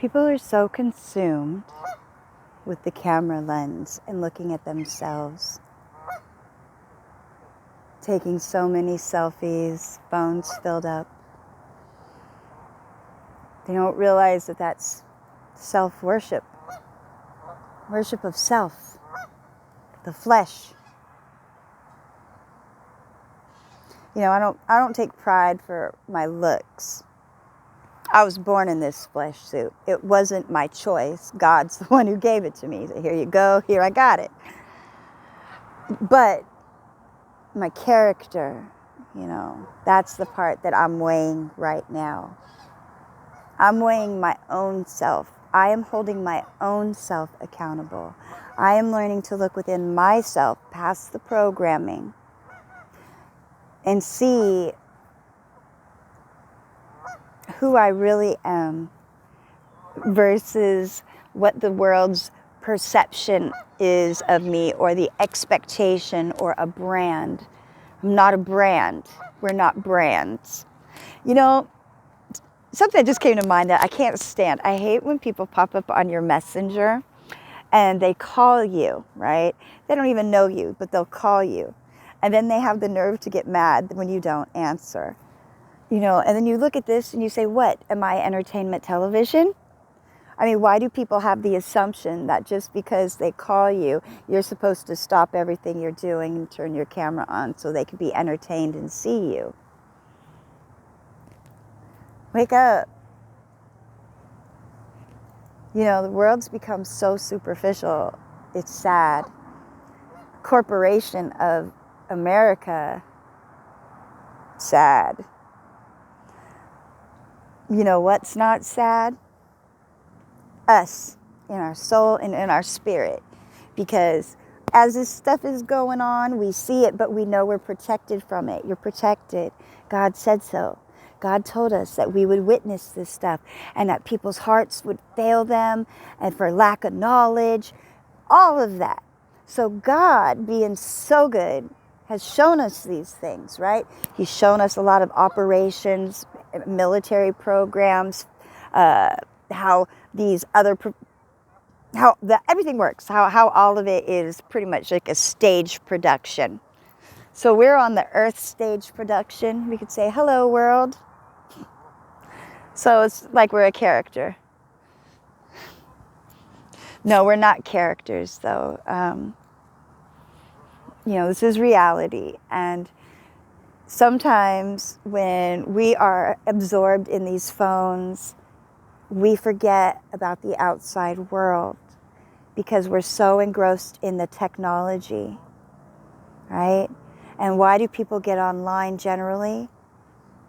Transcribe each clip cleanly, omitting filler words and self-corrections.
People are so consumed with the camera lens and looking at themselves, taking so many selfies, phones filled up. They don't realize that that's self-worship, worship of self, the flesh. You know, I don't take pride for my looks. I was born in this flesh suit. It wasn't my choice. God's the one who gave it to me. So here you go, here I got it. But my character, you know, that's the part that I'm weighing right now. I'm weighing my own self. I am holding my own self accountable. I am learning to look within myself, past the programming, and see who I really am versus what the world's perception is of me, or the expectation, or a brand. I'm not a brand. We're not brands. You know, something that just came to mind that I can't stand. I hate when people pop up on your messenger and they call you, right? They don't even know you, but they'll call you. And then they have the nerve to get mad when you don't answer. You know, and then you look at this and you say, what, am I entertainment television? I mean, why do people have the assumption that just because they call you, you're supposed to stop everything you're doing and turn your camera on so they can be entertained and see you? Wake up. You know, the world's become so superficial. It's sad. Corporation of America, sad. You know what's not sad? Us, in our soul and in our spirit. Because as this stuff is going on, we see it, but we know we're protected from it. You're protected. God said so. God told us that we would witness this stuff and that people's hearts would fail them and for lack of knowledge, all of that. So God, being so good, has shown us these things, right? He's shown us a lot of operations, military programs, how these other, everything works, how all of it is pretty much like a stage production. So we're on the Earth stage production. We could say, hello, world. So it's like we're a character. No, we're not characters, though. You know, this is reality. And sometimes when we are absorbed in these phones, we forget about the outside world because we're so engrossed in the technology, right? And why do people get online generally?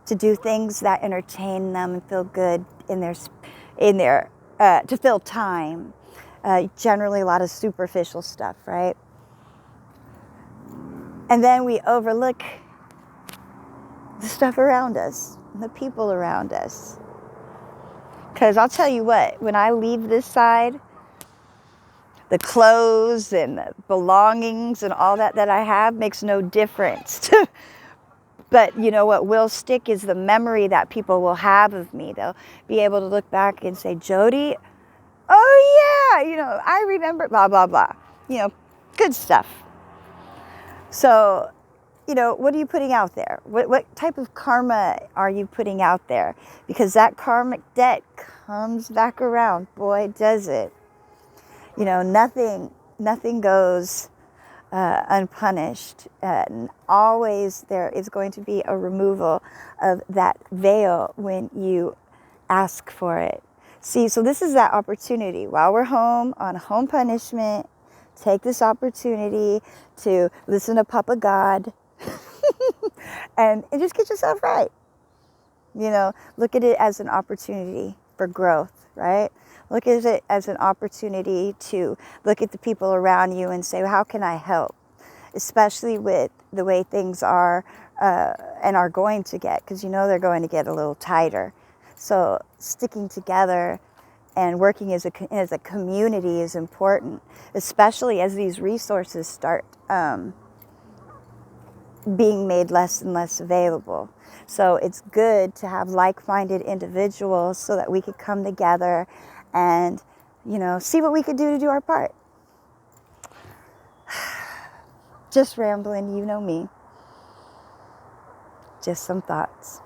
To do things that entertain them and feel good in their to fill time. Generally a lot of superficial stuff, right? And then we overlook the stuff around us, the people around us. Because I'll tell you what, when I leave this side, the clothes and the belongings and all that I have makes no difference. But you know what will stick is the memory that people will have of me. They'll be able to look back and say, Jody, oh yeah, you know, I remember blah, blah, blah. You know, good stuff. So, you know, what are you putting out there? What type of karma are you putting out there? Because that karmic debt comes back around. Boy, does it. You know, nothing goes unpunished. And always there is going to be a removal of that veil when you ask for it. See, so this is that opportunity. While we're home on home punishment, take this opportunity to listen to Papa God and just get yourself right. You know, look at it as an opportunity for growth, right? Look at it as an opportunity to look at the people around you and say, how can I help? Especially with the way things are and are going to get, because you know they're going to get a little tighter. So sticking together and working as a community is important, especially as these resources start being made less and less available. So it's good to have like-minded individuals so that we could come together and, see what we could do to do our part. Just rambling, you know me. Just some thoughts.